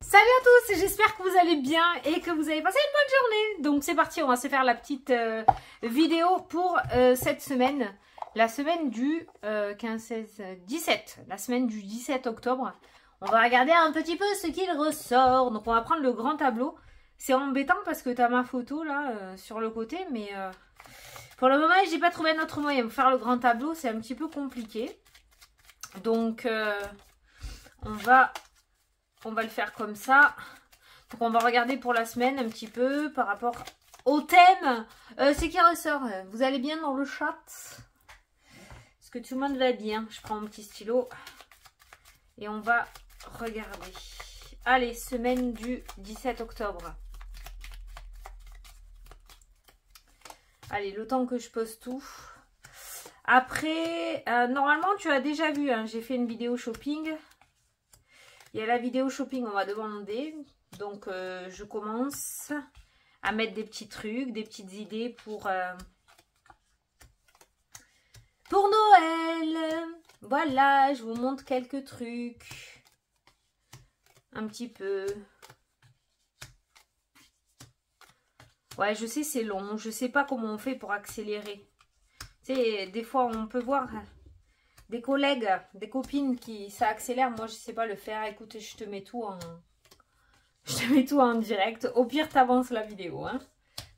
Salut à tous, j'espère que vous allez bien et que vous avez passé une bonne journée. Donc c'est parti, on va se faire la petite vidéo pour cette semaine. La semaine du 15, 16, 17. La semaine du 17 octobre. On va regarder un petit peu ce qu'il ressort. Donc on va prendre le grand tableau. C'est embêtant parce que tu as ma photo là sur le côté. Mais pour le moment, j'ai pas trouvé un autre moyen. Pour faire le grand tableau, c'est un petit peu compliqué. Donc on va le faire comme ça. Donc on va regarder pour la semaine un petit peu par rapport au thème. C'est qui ressort. Vous allez bien dans le chat? Est-ce que tout le monde va bien? Je prends mon petit stylo et on va regarder. Allez, semaine du 17 octobre. Allez, le temps que je pose tout. Après, normalement tu as déjà vu, hein, j'ai fait une vidéo shopping. Il y a la vidéo shopping, on m'a demandé. Donc, je commence à mettre des petits trucs, des petites idées pour Noël. Voilà, je vous montre quelques trucs. Un petit peu. Ouais, je sais, c'est long. Je sais pas comment on fait pour accélérer. Tu sais, des fois, on peut voir des collègues, des copines qui ça accélère. Moi, je sais pas le faire. Écoute, je te mets tout en direct. Au pire, t'avances la vidéo. Hein.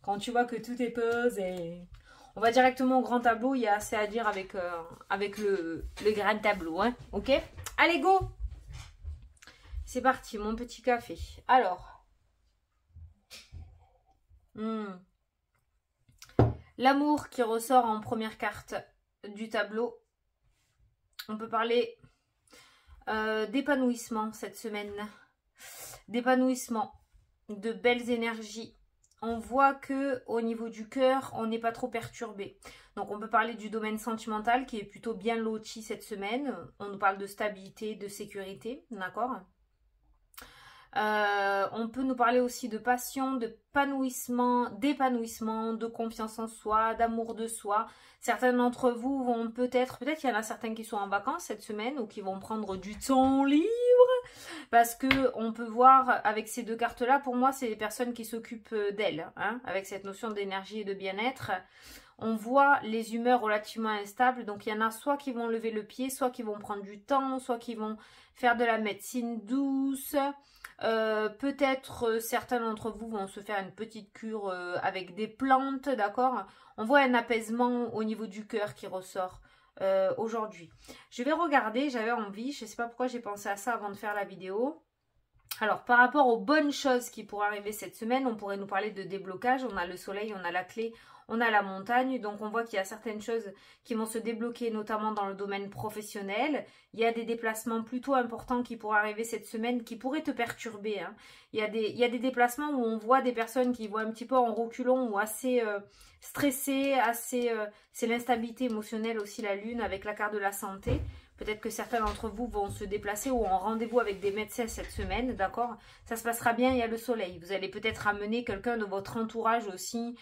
Quand tu vois que tout est posé. On va directement au grand tableau. Il y a assez à dire avec le grand tableau. Hein. Ok? Allez, go! C'est parti, mon petit café. Alors. L'amour qui ressort en première carte du tableau. On peut parler d'épanouissement cette semaine. D'épanouissement, de belles énergies. On voit que au niveau du cœur, on n'est pas trop perturbé. Donc on peut parler du domaine sentimental qui est plutôt bien loti cette semaine. On nous parle de stabilité, de sécurité, d'accord ? On peut nous parler aussi de passion, d'épanouissement, de confiance en soi, d'amour de soi. Certains d'entre vous vont peut-être qu'il y en a certains qui sont en vacances cette semaine ou qui vont prendre du temps libre. Parce que on peut voir avec ces deux cartes-là, pour moi, c'est les personnes qui s'occupent d'elles. Hein, avec cette notion d'énergie et de bien-être. On voit les humeurs relativement instables. Donc, il y en a soit qui vont lever le pied, soit qui vont prendre du temps, soit qui vont faire de la médecine douce. Peut-être certains d'entre vous vont se faire une petite cure avec des plantes, d'accord? On voit un apaisement au niveau du cœur qui ressort aujourd'hui. Je vais regarder, j'avais envie, je ne sais pas pourquoi j'ai pensé à ça avant de faire la vidéo. Alors, par rapport aux bonnes choses qui pourraient arriver cette semaine, on pourrait nous parler de déblocage. On a le soleil, on a la clé, on a la montagne. Donc, on voit qu'il y a certaines choses qui vont se débloquer, notamment dans le domaine professionnel. Il y a des déplacements plutôt importants qui pourraient arriver cette semaine, qui pourraient te perturber. Hein. Il y a des déplacements où on voit des personnes qui vont un petit peu en reculons ou assez stressées, c'est l'instabilité émotionnelle aussi, la lune, avec la carte de la santé. Peut-être que certains d'entre vous vont se déplacer ou en rendez-vous avec des médecins cette semaine, d'accord? Ça se passera bien, il y a le soleil. Vous allez peut-être amener quelqu'un de votre entourage aussi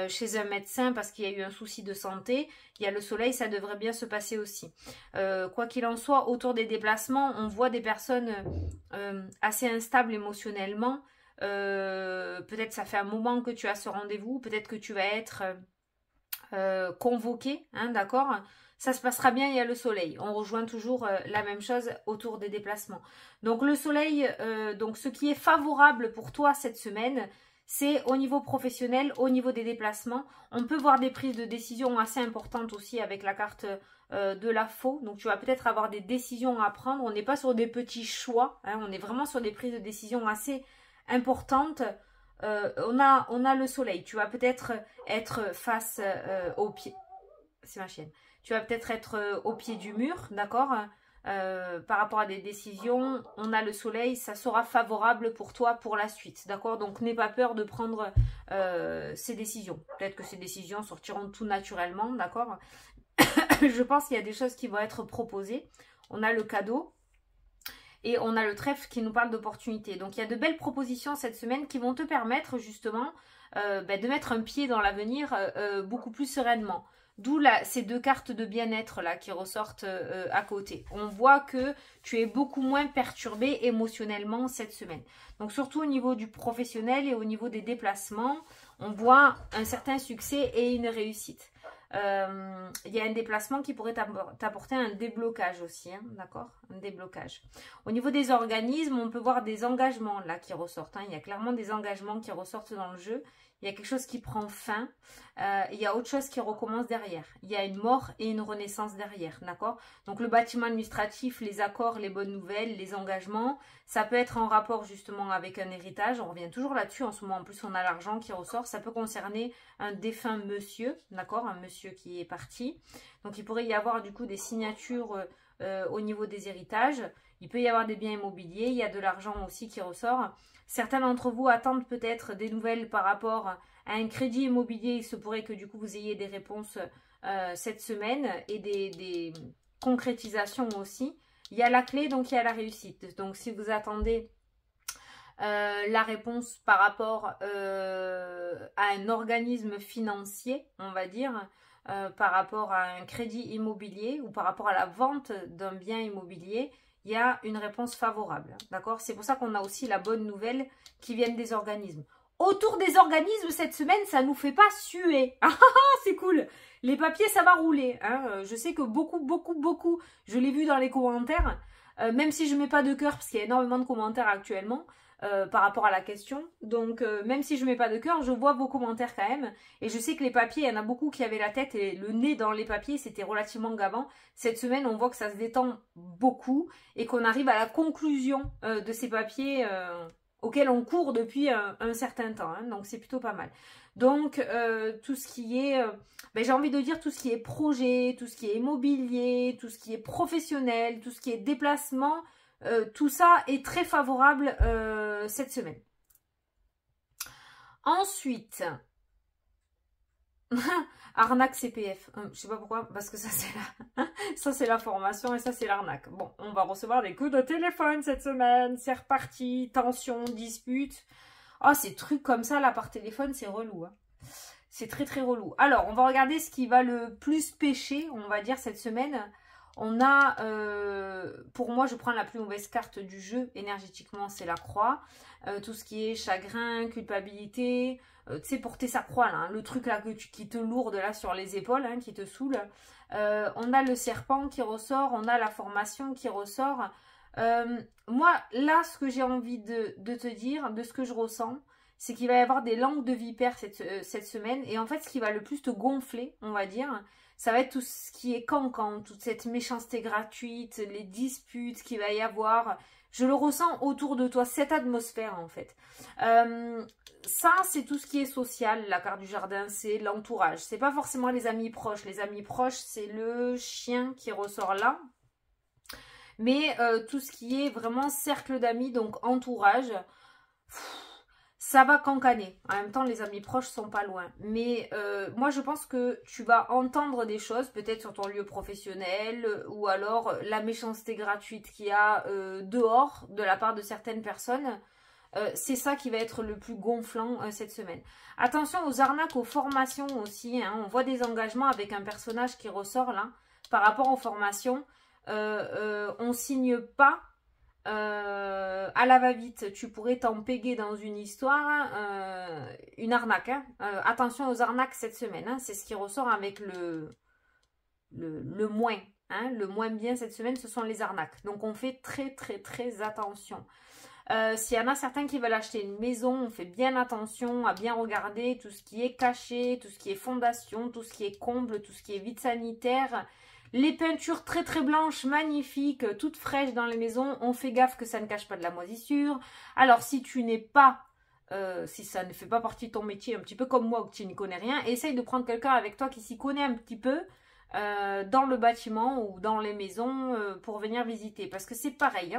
chez un médecin parce qu'il y a eu un souci de santé. Il y a le soleil, ça devrait bien se passer aussi. Quoi qu'il en soit, autour des déplacements, on voit des personnes assez instables émotionnellement. Peut-être ça fait un moment que tu as ce rendez-vous, peut-être que tu vas être convoqué, hein, d'accord? Ça se passera bien, il y a le soleil. On rejoint toujours la même chose autour des déplacements. Donc le soleil, donc ce qui est favorable pour toi cette semaine, c'est au niveau professionnel, au niveau des déplacements. On peut voir des prises de décision assez importantes aussi avec la carte de la faux. Donc tu vas peut-être avoir des décisions à prendre. On n'est pas sur des petits choix, hein, on est vraiment sur des prises de décision assez importantes. On a le soleil. Tu vas peut-être être face au pied. C'est ma chienne. Tu vas peut-être être au pied du mur, d'accord? Par rapport à des décisions, on a le soleil, ça sera favorable pour toi pour la suite, d'accord? Donc n'aie pas peur de prendre ces décisions. Peut-être que ces décisions sortiront tout naturellement, d'accord? Je pense qu'il y a des choses qui vont être proposées. On a le cadeau. Et on a le trèfle qui nous parle d'opportunités. Donc il y a de belles propositions cette semaine qui vont te permettre justement de mettre un pied dans l'avenir beaucoup plus sereinement. D'où ces deux cartes de bien-être là qui ressortent à côté. On voit que tu es beaucoup moins perturbé émotionnellement cette semaine. Donc surtout au niveau du professionnel et au niveau des déplacements, on voit un certain succès et une réussite. Il y a un déplacement qui pourrait t'apporter un déblocage aussi, hein, d'accord? Un déblocage. Au niveau des organismes, on peut voir des engagements là qui ressortent. Hein. Il y a clairement des engagements qui ressortent dans le jeu. Il y a quelque chose qui prend fin. Il y a autre chose qui recommence derrière. Il y a une mort et une renaissance derrière, d'accord? Donc le bâtiment administratif, les accords, les bonnes nouvelles, les engagements, ça peut être en rapport justement avec un héritage. On revient toujours là-dessus. En ce moment, en plus, on a l'argent qui ressort. Ça peut concerner un défunt monsieur, d'accord? Un monsieur qui est parti. Donc il pourrait y avoir du coup des signatures au niveau des héritages. Il peut y avoir des biens immobiliers. Il y a de l'argent aussi qui ressort. Certains d'entre vous attendent peut-être des nouvelles par rapport à un crédit immobilier. Il se pourrait que du coup vous ayez des réponses cette semaine et des concrétisations aussi. Il y a la clé, donc il y a la réussite. Donc si vous attendez la réponse par rapport à un organisme financier, on va dire, par rapport à un crédit immobilier ou par rapport à la vente d'un bien immobilier, il y a une réponse favorable, d'accord? C'est pour ça qu'on a aussi la bonne nouvelle qui viennent des organismes. Autour des organismes, cette semaine, ça nous fait pas suer. Ah, c'est cool. Les papiers, ça va rouler. Hein. Je sais que beaucoup, je l'ai vu dans les commentaires, même si je mets pas de cœur, parce qu'il y a énormément de commentaires actuellement, par rapport à la question. Donc, même si je mets pas de cœur, je vois vos commentaires quand même. Et je sais que les papiers, il y en a beaucoup qui avaient la tête et le nez dans les papiers. C'était relativement gavant. Cette semaine, on voit que ça se détend beaucoup et qu'on arrive à la conclusion de ces papiers auxquels on court depuis un certain temps. Hein. Donc, c'est plutôt pas mal. Donc, tout ce qui est, j'ai envie de dire tout ce qui est projet, tout ce qui est immobilier, tout ce qui est professionnel, tout ce qui est déplacement, tout ça est très favorable cette semaine. Ensuite, arnaque CPF. Je sais pas pourquoi, parce que ça c'est la formation et ça c'est l'arnaque. Bon, on va recevoir des coups de téléphone cette semaine. C'est reparti, tension, dispute. Oh, ces trucs comme ça là par téléphone, c'est relou. Hein. C'est très relou. Alors, on va regarder ce qui va le plus pêcher, on va dire, cette semaine. On a, pour moi, je prends la plus mauvaise carte du jeu, énergétiquement, c'est la croix. Tout ce qui est chagrin, culpabilité, tu sais, porter sa croix, là, hein, le truc là qui te lourde là sur les épaules, hein, qui te saoule. On a le serpent qui ressort, on a la formation qui ressort. Moi, là, ce que j'ai envie de te dire, de ce que je ressens, c'est qu'il va y avoir des langues de vipère cette semaine. Et en fait, ce qui va le plus te gonfler, on va dire, ça va être tout ce qui est cancan, toute cette méchanceté gratuite, les disputes qu'il va y avoir. Je le ressens autour de toi, cette atmosphère en fait. Ça, c'est tout ce qui est social, la carte du jardin, c'est l'entourage. C'est pas forcément les amis proches. Les amis proches, c'est le chien qui ressort là. Mais tout ce qui est vraiment cercle d'amis, donc entourage... Ça va cancaner. En même temps, les amis proches sont pas loin. Mais moi, je pense que tu vas entendre des choses, peut-être sur ton lieu professionnel, ou alors la méchanceté gratuite qu'il y a dehors de la part de certaines personnes. C'est ça qui va être le plus gonflant cette semaine. Attention aux arnaques, aux formations aussi. Hein. On voit des engagements avec un personnage qui ressort là. Par rapport aux formations, on signe pas. À la va-vite, tu pourrais t'empéguer dans une histoire, une arnaque. Hein. Attention aux arnaques cette semaine, hein. C'est ce qui ressort avec le moins. Hein. Le moins bien cette semaine, ce sont les arnaques. Donc on fait très attention. S'il y en a certains qui veulent acheter une maison, on fait bien attention à bien regarder tout ce qui est caché, tout ce qui est fondation, tout ce qui est comble, tout ce qui est vide sanitaire. Les peintures très blanches, magnifiques, toutes fraîches dans les maisons, on fait gaffe que ça ne cache pas de la moisissure. Alors si tu n'es pas, si ça ne fait pas partie de ton métier, un petit peu comme moi, ou que tu n'y connais rien, essaye de prendre quelqu'un avec toi qui s'y connaît un petit peu dans le bâtiment ou dans les maisons pour venir visiter. Parce que c'est pareil,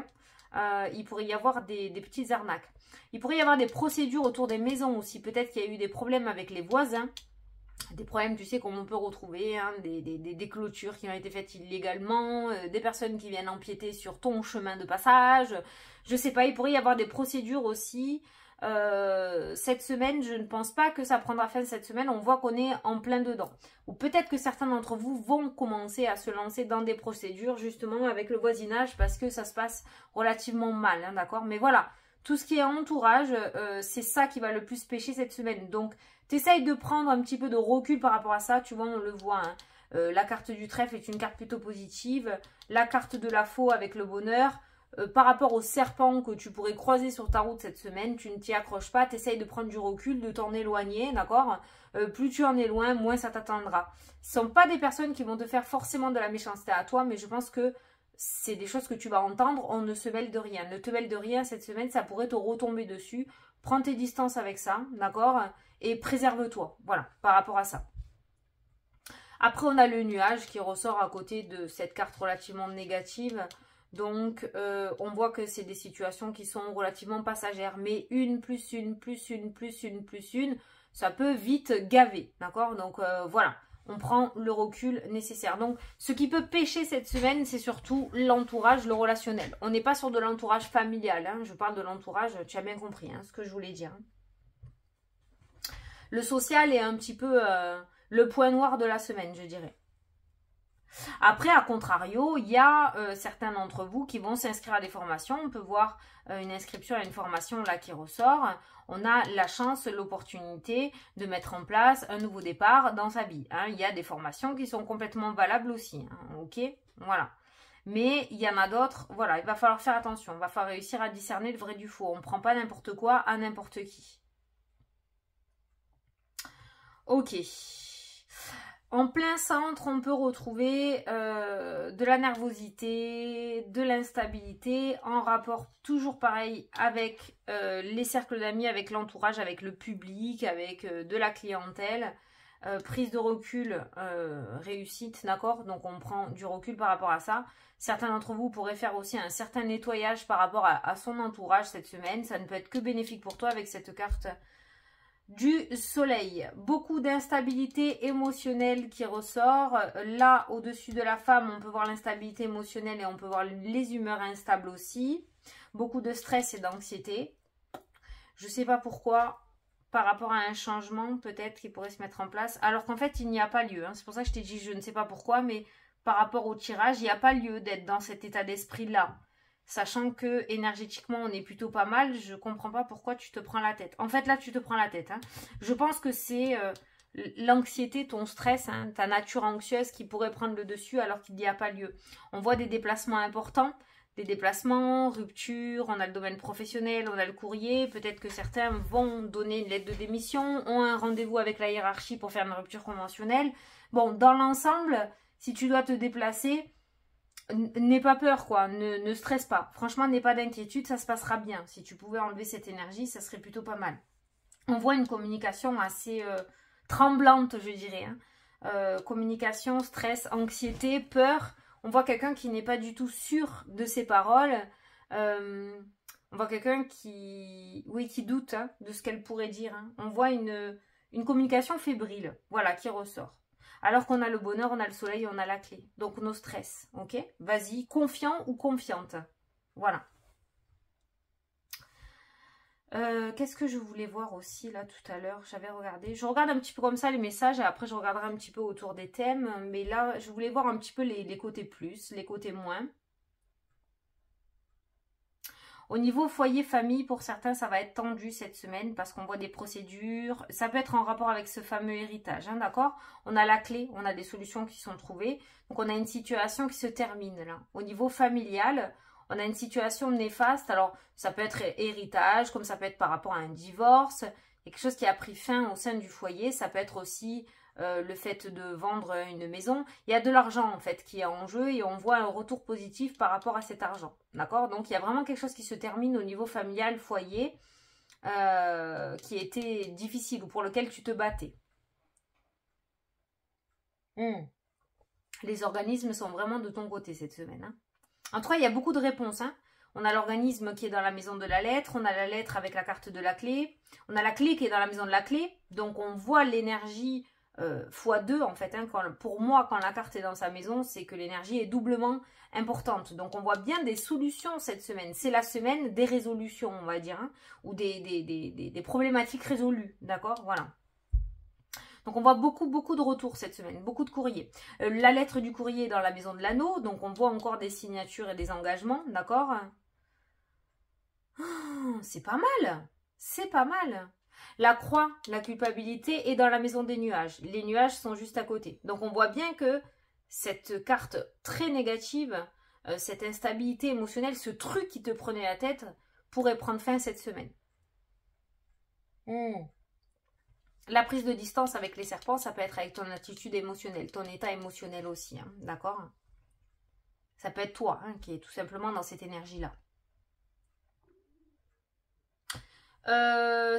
hein, il pourrait y avoir des petites arnaques. Il pourrait y avoir des procédures autour des maisons aussi. Peut-être qu'il y a eu des problèmes avec les voisins. Des problèmes, tu sais, comme on peut retrouver, hein, des clôtures qui ont été faites illégalement, des personnes qui viennent empiéter sur ton chemin de passage. Je sais pas, il pourrait y avoir des procédures aussi cette semaine, je ne pense pas que ça prendra fin cette semaine. On voit qu'on est en plein dedans. Ou peut-être que certains d'entre vous vont commencer à se lancer dans des procédures justement avec le voisinage parce que ça se passe relativement mal, hein, d'accord? Mais voilà, tout ce qui est entourage, c'est ça qui va le plus pêcher cette semaine. Donc, t'essayes de prendre un petit peu de recul par rapport à ça. Tu vois, on le voit, hein. La carte du trèfle est une carte plutôt positive. La carte de la faux avec le bonheur. Par rapport au serpent que tu pourrais croiser sur ta route cette semaine, tu ne t'y accroches pas, tu essayes de prendre du recul, de t'en éloigner, d'accord? Plus tu en es loin, moins ça t'atteindra. Ce ne sont pas des personnes qui vont te faire forcément de la méchanceté à toi, mais je pense que c'est des choses que tu vas entendre, on ne se mêle de rien. Ne te mêle de rien cette semaine, ça pourrait te retomber dessus. Prends tes distances avec ça, d'accord? Et préserve-toi, voilà, par rapport à ça. Après, on a le nuage qui ressort à côté de cette carte relativement négative. Donc, on voit que c'est des situations qui sont relativement passagères. Mais une, plus une, plus une, plus une, plus une, ça peut vite gaver. D'accord? Donc, voilà. On prend le recul nécessaire. Donc, ce qui peut pêcher cette semaine, c'est surtout l'entourage, le relationnel. On n'est pas sur de l'entourage familial. Hein. Je parle de l'entourage, tu as bien compris ce que je voulais dire. Le social est un petit peu le point noir de la semaine, je dirais. Après, à contrario, il y a certains d'entre vous qui vont s'inscrire à des formations. On peut voir une inscription à une formation là qui ressort. On a la chance, l'opportunité de mettre en place un nouveau départ dans sa vie. Hein. Il y a des formations qui sont complètement valables aussi. Hein. Ok, voilà. Mais il y en a d'autres, voilà, il va falloir faire attention. Il va falloir réussir à discerner le vrai du faux. On ne prend pas n'importe quoi à n'importe qui. Ok. En plein centre, on peut retrouver de la nervosité, de l'instabilité, en rapport toujours pareil avec les cercles d'amis, avec l'entourage, avec le public, avec de la clientèle. Prise de recul, réussite, d'accord? Donc on prend du recul par rapport à ça. Certains d'entre vous pourraient faire aussi un certain nettoyage par rapport à son entourage cette semaine. Ça ne peut être que bénéfique pour toi avec cette carte du soleil. Beaucoup d'instabilité émotionnelle qui ressort. Là, au-dessus de la femme, on peut voir l'instabilité émotionnelle et on peut voir les humeurs instables aussi. Beaucoup de stress et d'anxiété. Je ne sais pas pourquoi, par rapport à un changement peut-être qui pourrait se mettre en place, alors qu'en fait, il n'y a pas lieu. Hein. C'est pour ça que je t'ai dit, je ne sais pas pourquoi, mais par rapport au tirage, il n'y a pas lieu d'être dans cet état d'esprit-là. Sachant que énergétiquement on est plutôt pas mal, je comprends pas pourquoi tu te prends la tête. En fait là tu te prends la tête. Hein. Je pense que c'est l'anxiété, ton stress, hein, ta nature anxieuse qui pourrait prendre le dessus alors qu'il n'y a pas lieu. On voit des déplacements importants, des déplacements, ruptures, on a le domaine professionnel, on a le courrier. Peut-être que certains vont donner une lettre de démission, ont un rendez-vous avec la hiérarchie pour faire une rupture conventionnelle. Bon, dans l'ensemble, si tu dois te déplacer, n'aie pas peur, quoi. Ne stresse pas. Franchement, n'aie pas d'inquiétude, ça se passera bien. Si tu pouvais enlever cette énergie, ça serait plutôt pas mal. On voit une communication assez tremblante, je dirais. Hein. Communication, stress, anxiété, peur. On voit quelqu'un qui n'est pas du tout sûr de ses paroles. On voit quelqu'un qui doute hein, de ce qu'elle pourrait dire. Hein. On voit une communication fébrile, voilà, qui ressort. Alors qu'on a le bonheur, on a le soleil, on a la clé. Donc, nos stress, ok? Vas-y, confiant ou confiante. Voilà. Qu'est-ce que je voulais voir aussi, là, tout à l'heure? J'avais regardé. Je regarde un petit peu comme ça les messages et après, je regarderai un petit peu autour des thèmes. Mais là, je voulais voir un petit peu les côtés plus, les côtés moins. Au niveau foyer, famille, pour certains, ça va être tendu cette semaine parce qu'on voit des procédures. Ça peut être en rapport avec ce fameux héritage, hein, d'accord? On a la clé, on a des solutions qui sont trouvées. Donc, on a une situation qui se termine là. Au niveau familial, on a une situation néfaste. Alors, ça peut être héritage, comme ça peut être par rapport à un divorce. Il y a quelque chose qui a pris fin au sein du foyer. Ça peut être aussi le fait de vendre une maison. Il y a de l'argent en fait qui est en jeu et on voit un retour positif par rapport à cet argent. D'accord? Donc il y a vraiment quelque chose qui se termine au niveau familial, foyer, qui était difficile ou pour lequel tu te battais. Les organismes sont vraiment de ton côté cette semaine. Hein. En tout cas, il y a beaucoup de réponses. Hein. On a l'organisme qui est dans la maison de la lettre, on a la lettre avec la carte de la clé, on a la clé qui est dans la maison de la clé. Donc on voit l'énergie x2 en fait. Hein, pour moi, quand la carte est dans sa maison, c'est que l'énergie est doublement importante. Donc, on voit bien des solutions cette semaine. C'est la semaine des résolutions, on va dire, hein, ou des problématiques résolues, d'accord? Voilà. Donc, on voit beaucoup de retours cette semaine, beaucoup de courriers. La lettre du courrier est dans la maison de l'anneau, donc on voit encore des signatures et des engagements, d'accord? Oh, c'est pas mal, c'est pas mal. La croix, la culpabilité est dans la maison des nuages. Les nuages sont juste à côté. Donc, on voit bien que cette carte très négative, cette instabilité émotionnelle, ce truc qui te prenait la tête, pourrait prendre fin cette semaine. La prise de distance avec les serpents, ça peut être avec ton attitude émotionnelle, ton état émotionnel aussi, hein, d'accord? Ça peut être toi, hein, qui est tout simplement dans cette énergie-là.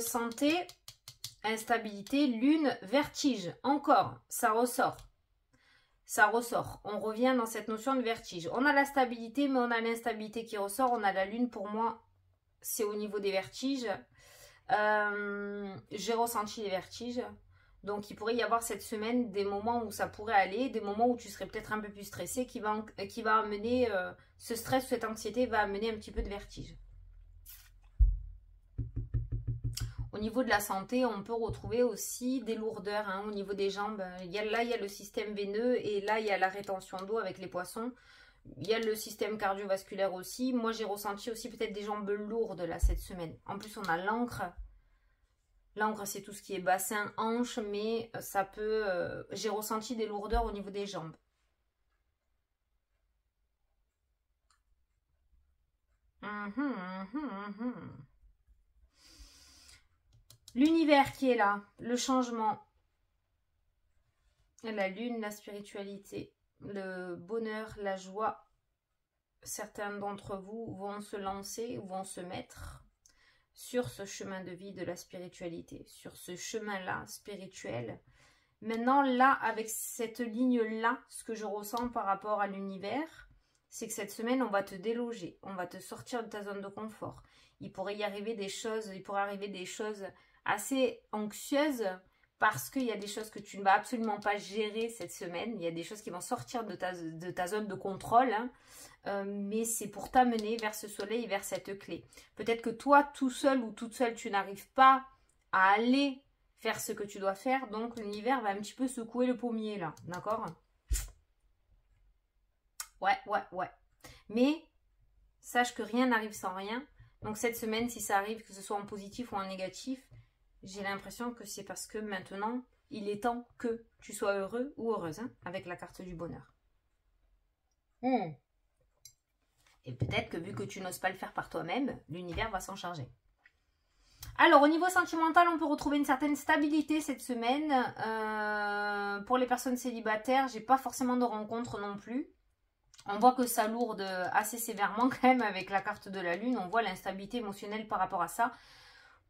Santé, instabilité, lune, vertige. Encore, ça ressort. Ça ressort. On revient dans cette notion de vertige. On a la stabilité, mais on a l'instabilité qui ressort. On a la lune, pour moi, c'est au niveau des vertiges. J'ai ressenti les vertiges. Donc, il pourrait y avoir cette semaine des moments où ça pourrait aller, des moments où tu serais peut-être un peu plus stressé, qui va amener, ce stress, cette anxiété va amener un petit peu de vertige. Au niveau de la santé, on peut retrouver aussi des lourdeurs, hein, au niveau des jambes. Là, il y a le système veineux et là, il y a la rétention d'eau avec les poissons. Il y a le système cardiovasculaire aussi. Moi, j'ai ressenti aussi peut-être des jambes lourdes là cette semaine. En plus, on a l'encre. L'encre, c'est tout ce qui est bassin, hanche, mais ça peut... j'ai ressenti des lourdeurs au niveau des jambes. L'univers qui est là, le changement, la lune, la spiritualité, le bonheur, la joie. Certains d'entre vous vont se lancer, vont se mettre sur ce chemin de vie de la spiritualité, sur ce chemin-là spirituel. Maintenant, là, avec cette ligne-là, ce que je ressens par rapport à l'univers, c'est que cette semaine, on va te déloger, on va te sortir de ta zone de confort. Il pourrait y arriver des choses, assez anxieuses parce qu'il y a des choses que tu ne vas absolument pas gérer cette semaine. Il y a des choses qui vont sortir de ta zone de contrôle, hein. Mais c'est pour t'amener vers ce soleil, vers cette clé. Peut-être que toi, tout seul ou toute seule, tu n'arrives pas à aller faire ce que tu dois faire. Donc, l'univers va un petit peu secouer le pommier, là. D'accord? Ouais. Mais, sache que rien n'arrive sans rien. Donc, cette semaine, si ça arrive, que ce soit en positif ou en négatif, j'ai l'impression que c'est parce que maintenant, il est temps que tu sois heureux ou heureuse, hein, avec la carte du bonheur. Et peut-être que vu que tu n'oses pas le faire par toi-même, l'univers va s'en charger. Alors, au niveau sentimental, on peut retrouver une certaine stabilité cette semaine. Pour les personnes célibataires, j'ai pas forcément de rencontres non plus. On voit que ça lourde assez sévèrement quand même avec la carte de la lune. On voit l'instabilité émotionnelle par rapport à ça.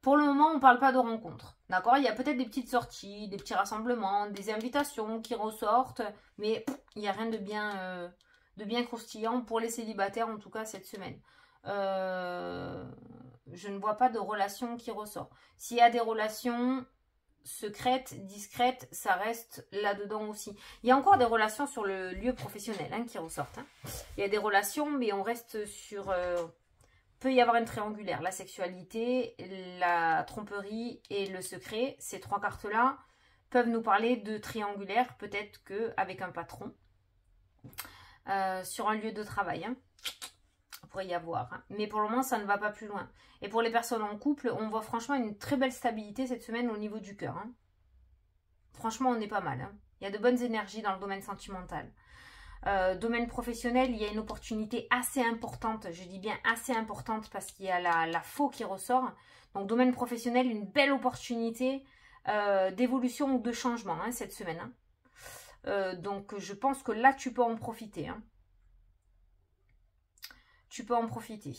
Pour le moment, on ne parle pas de rencontres. D'accord? Il y a peut-être des petites sorties, des petits rassemblements, des invitations qui ressortent. Mais il n'y a rien de bien croustillant pour les célibataires, en tout cas cette semaine. Je ne vois pas de relation qui ressort. S'il y a des relations secrètes, discrètes, ça reste là-dedans aussi. Il y a encore des relations sur le lieu professionnel, hein, qui ressortent. Hein. Il y a des relations, mais on reste sur... peut y avoir une triangulaire. La sexualité, la tromperie et le secret. Ces trois cartes-là peuvent nous parler de triangulaire, peut-être qu'avec un patron. Sur un lieu de travail, hein. Il pourrait y avoir, hein. Mais pour le moment ça ne va pas plus loin. Et pour les personnes en couple, on voit franchement une très belle stabilité cette semaine au niveau du cœur, hein. Franchement, on est pas mal, hein. Il y a de bonnes énergies dans le domaine sentimental. Domaine professionnel, il y a une opportunité assez importante, je dis bien assez importante parce qu'il y a la faux qui ressort. Donc domaine professionnel, une belle opportunité d'évolution ou de changement, hein, cette semaine, hein. Donc je pense que là tu peux en profiter, hein. Tu peux en profiter.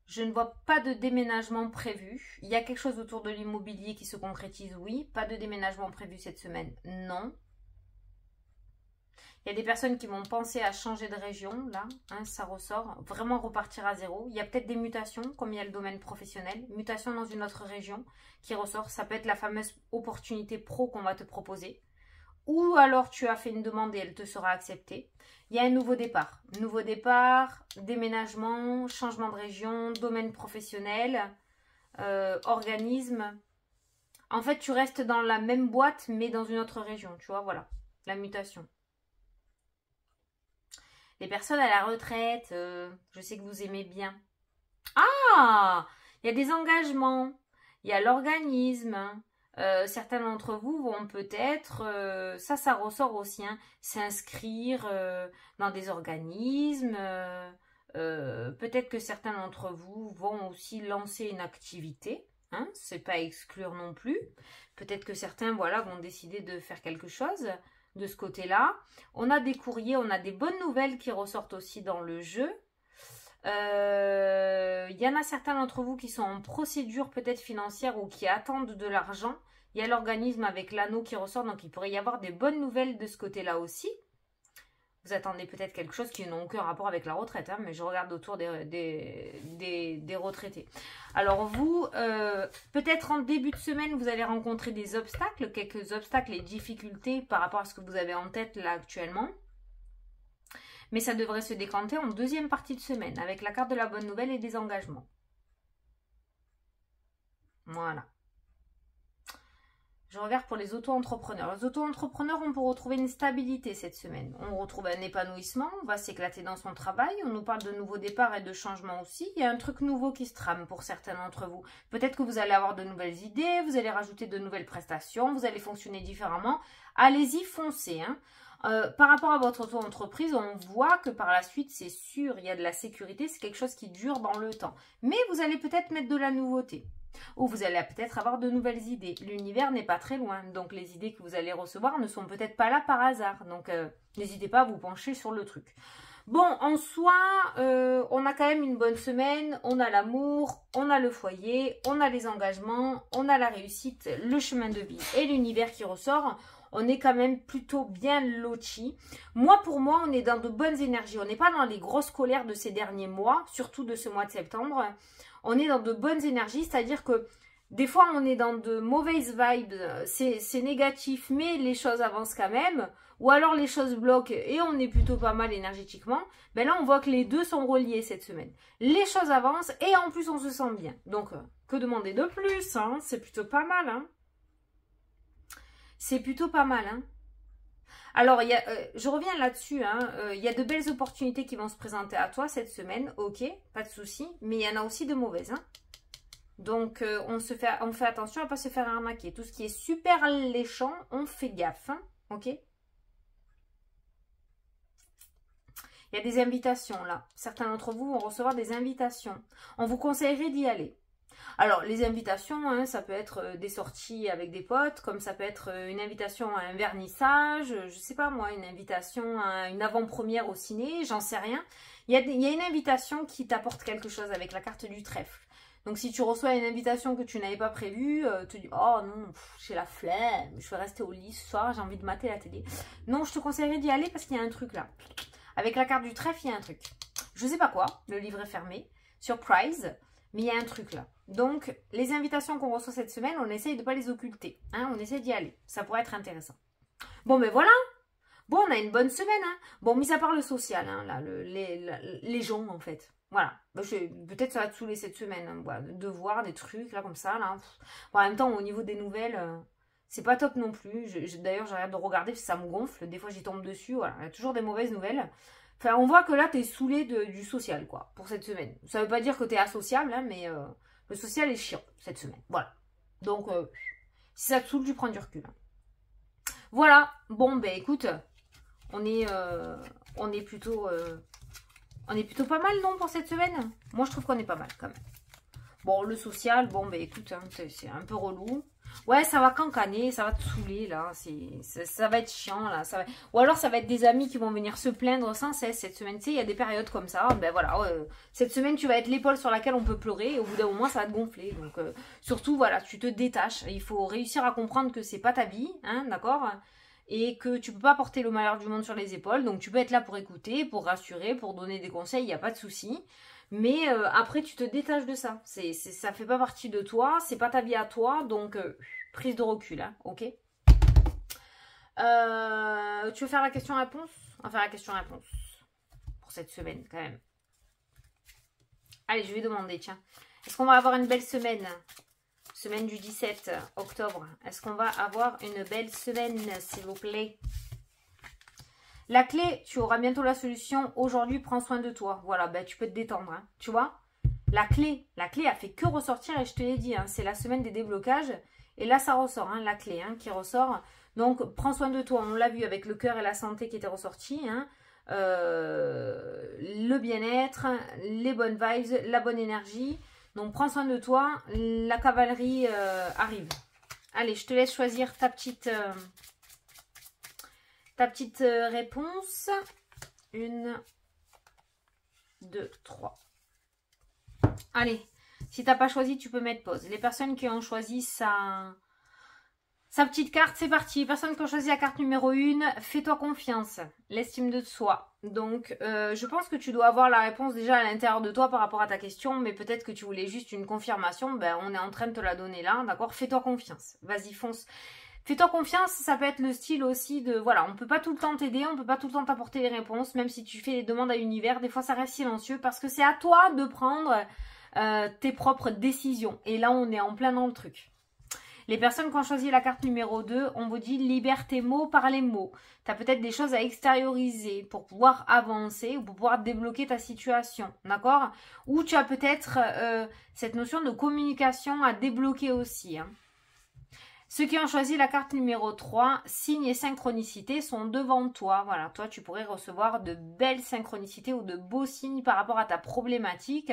Je ne vois pas de déménagement prévu. Il y a quelque chose autour de l'immobilier qui se concrétise, oui. Pas de déménagement prévu cette semaine, non. Il y a des personnes qui vont penser à changer de région, là, hein, ça ressort. Vraiment repartir à zéro. Il y a peut-être des mutations, comme il y a le domaine professionnel. Mutation dans une autre région qui ressort. Ça peut être la fameuse opportunité pro qu'on va te proposer. ou alors tu as fait une demande et elle te sera acceptée. Il y a un nouveau départ. Nouveau départ, déménagement, changement de région, domaine professionnel, organisme. En fait, tu restes dans la même boîte, mais dans une autre région, tu vois, voilà, la mutation. Les personnes à la retraite, je sais que vous aimez bien. Ah, il y a des engagements, il y a l'organisme. Certains d'entre vous vont peut-être, ça ressort aussi, hein, s'inscrire dans des organismes. Peut-être que certains d'entre vous vont aussi lancer une activité. Hein, c'est pas à exclure non plus. Peut-être que certains, voilà, vont décider de faire quelque chose de ce côté-là. On a des courriers, on a des bonnes nouvelles qui ressortent aussi dans le jeu. Il y en a certains d'entre vous qui sont en procédure peut-être financière ou qui attendent de l'argent. Il y a l'organisme avec l'anneau qui ressort, donc il pourrait y avoir des bonnes nouvelles de ce côté-là aussi. Vous attendez peut-être quelque chose qui n'a aucun rapport avec la retraite, hein, mais je regarde autour des retraités. Alors vous, peut-être en début de semaine, vous allez rencontrer des obstacles, quelques obstacles et difficultés par rapport à ce que vous avez en tête là actuellement. Mais ça devrait se décanter en deuxième partie de semaine, avec la carte de la bonne nouvelle et des engagements. Voilà. Je regarde pour les auto-entrepreneurs. Les auto-entrepreneurs, on peut retrouver une stabilité cette semaine. On retrouve un épanouissement, on va s'éclater dans son travail. On nous parle de nouveaux départs et de changements aussi. Il y a un truc nouveau qui se trame pour certains d'entre vous. Peut-être que vous allez avoir de nouvelles idées, vous allez rajouter de nouvelles prestations, vous allez fonctionner différemment. Allez-y, foncez, hein. Par rapport à votre auto-entreprise, on voit que par la suite, c'est sûr, il y a de la sécurité, c'est quelque chose qui dure dans le temps. Mais vous allez peut-être mettre de la nouveauté. Ou vous allez peut-être avoir de nouvelles idées. L'univers n'est pas très loin, donc les idées que vous allez recevoir ne sont peut-être pas là par hasard. Donc n'hésitez pas à vous pencher sur le truc. Bon, en soi, on a quand même une bonne semaine. On a l'amour, on a le foyer, on a les engagements, on a la réussite, le chemin de vie et l'univers qui ressort. On est quand même plutôt bien lotis. Pour moi, on est dans de bonnes énergies. On n'est pas dans les grosses colères de ces derniers mois, surtout de ce mois de septembre. On est dans de bonnes énergies, c'est-à-dire que des fois, on est dans de mauvaises vibes. C'est négatif, mais les choses avancent quand même. Ou alors, les choses bloquent et on est plutôt pas mal énergétiquement. Ben là, on voit que les deux sont reliés cette semaine. Les choses avancent et en plus, on se sent bien. Donc, que demander de plus, hein? C'est plutôt pas mal, hein? C'est plutôt pas mal, hein. Alors, je reviens là-dessus, hein. Il y a de belles opportunités qui vont se présenter à toi cette semaine, ok, pas de souci. Mais il y en a aussi de mauvaises, hein. Donc, on fait attention à ne pas se faire arnaquer. Tout ce qui est super alléchant, on fait gaffe, hein, ok. Il y a des invitations, là. Certains d'entre vous vont recevoir des invitations. On vous conseillerait d'y aller. Alors, les invitations, hein, ça peut être des sorties avec des potes, comme ça peut être une invitation à un vernissage, je sais pas moi, une invitation à une avant-première au ciné, j'en sais rien. Il y a une invitation qui t'apporte quelque chose avec la carte du trèfle. Donc, si tu reçois une invitation que tu n'avais pas prévue, tu te dis « Oh non, j'ai la flemme, je vais rester au lit ce soir, j'ai envie de mater la télé. » Non, je te conseillerais d'y aller parce qu'il y a un truc là. Avec la carte du trèfle, il y a un truc. Je sais pas quoi, le livre est fermé. Surprise, mais il y a un truc là. Donc, les invitations qu'on reçoit cette semaine, on essaye de ne pas les occulter. Hein, on essaie d'y aller. Ça pourrait être intéressant. Bon, ben voilà. Bon, on a une bonne semaine. Hein. Bon, mis à part le social, hein, là, les gens, en fait. Voilà. Peut-être ça va te saouler cette semaine. Hein, voilà, de voir des trucs, là, comme ça. Là. Bon, en même temps, au niveau des nouvelles, c'est pas top non plus. D'ailleurs, j'arrête de regarder parce que ça me gonfle. Des fois, j'y tombe dessus. Voilà. Il y a toujours des mauvaises nouvelles. Enfin, on voit que là, t'es saoulé du social, quoi, pour cette semaine. Ça veut pas dire que t'es associable, hein, mais le social est chiant cette semaine. Voilà. Donc, si ça te saoule, tu prends du recul. Hein. Voilà. Bon, ben écoute, on est plutôt pas mal, non, pour cette semaine? Moi, je trouve qu'on est pas mal, quand même. Bon, le social, bon, ben écoute, hein, c'est un peu relou. Ouais, ça va cancaner, ça va te saouler, là. Ça va être chiant, là. Ou alors, ça va être des amis qui vont venir se plaindre sans cesse cette semaine. Tu sais, il y a des périodes comme ça. Ben voilà, cette semaine, tu vas être l'épaule sur laquelle on peut pleurer. Et au bout d'un moment, ça va te gonfler. Donc, surtout, voilà, tu te détaches. Il faut réussir à comprendre que c'est pas ta vie, hein, d'accord? Et que tu peux pas porter le malheur du monde sur les épaules. Donc, tu peux être là pour écouter, pour rassurer, pour donner des conseils. Il n'y a pas de souci. Mais après, tu te détaches de ça. Ça fait pas partie de toi. C'est pas ta vie à toi. Donc, prise de recul, hein, ok. Tu veux faire la question-réponse? On va faire la question-réponse pour cette semaine quand même. Allez, je vais demander, tiens. Est-ce qu'on va avoir une belle semaine? Semaine du 17 octobre. Est-ce qu'on va avoir une belle semaine, s'il vous plaît? La clé, tu auras bientôt la solution. Aujourd'hui, prends soin de toi. Voilà, ben, tu peux te détendre, hein, tu vois. La clé a fait que ressortir et je te l'ai dit, hein, c'est la semaine des déblocages. Et là, ça ressort, hein, la clé qui ressort. Donc, prends soin de toi. On l'a vu avec le cœur et la santé qui étaient ressortis. Hein. Le bien-être, les bonnes vibes, la bonne énergie. Donc, prends soin de toi. La cavalerie arrive. Allez, je te laisse choisir ta petite réponse. 1, 2, 3. Allez, si tu n'as pas choisi, tu peux mettre pause. Les personnes qui ont choisi sa petite carte, c'est parti. Les personnes qui ont choisi la carte numéro 1, fais-toi confiance. L'estime de soi. Donc, je pense que tu dois avoir la réponse déjà à l'intérieur de toi par rapport à ta question. Mais peut-être que tu voulais juste une confirmation. Ben, on est en train de te la donner là, d'accord? Fais-toi confiance. Vas-y, fonce. Fais-toi confiance, ça peut être le style aussi de... Voilà, on ne peut pas tout le temps t'aider, on ne peut pas tout le temps t'apporter les réponses. Même si tu fais des demandes à l'univers, des fois ça reste silencieux. Parce que c'est à toi de prendre tes propres décisions. Et là, on est en plein dans le truc. Les personnes qui ont choisi la carte numéro 2, on vous dit libère tes mots par les mots. Tu as peut-être des choses à extérioriser pour pouvoir avancer ou pour pouvoir débloquer ta situation, d'accord? Ou tu as peut-être cette notion de communication à débloquer aussi. Hein. Ceux qui ont choisi la carte numéro 3, signes et synchronicité sont devant toi. Voilà, toi tu pourrais recevoir de belles synchronicités ou de beaux signes par rapport à ta problématique.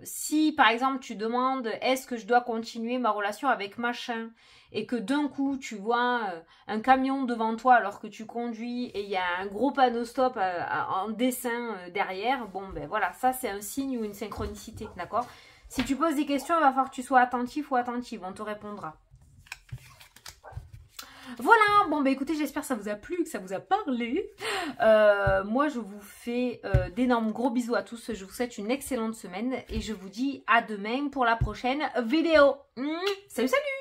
Si par exemple tu demandes est-ce que je dois continuer ma relation avec machin et que d'un coup tu vois un camion devant toi alors que tu conduis et il y a un gros panneau stop en dessin derrière, bon ben voilà, ça c'est un signe ou une synchronicité, d'accord? Si tu poses des questions, il va falloir que tu sois attentif ou attentive, on te répondra. Voilà, bon bah écoutez, j'espère que ça vous a plu, que ça vous a parlé. Moi je vous fais d'énormes gros bisous à tous, je vous souhaite une excellente semaine et je vous dis à demain pour la prochaine vidéo. Salut salut!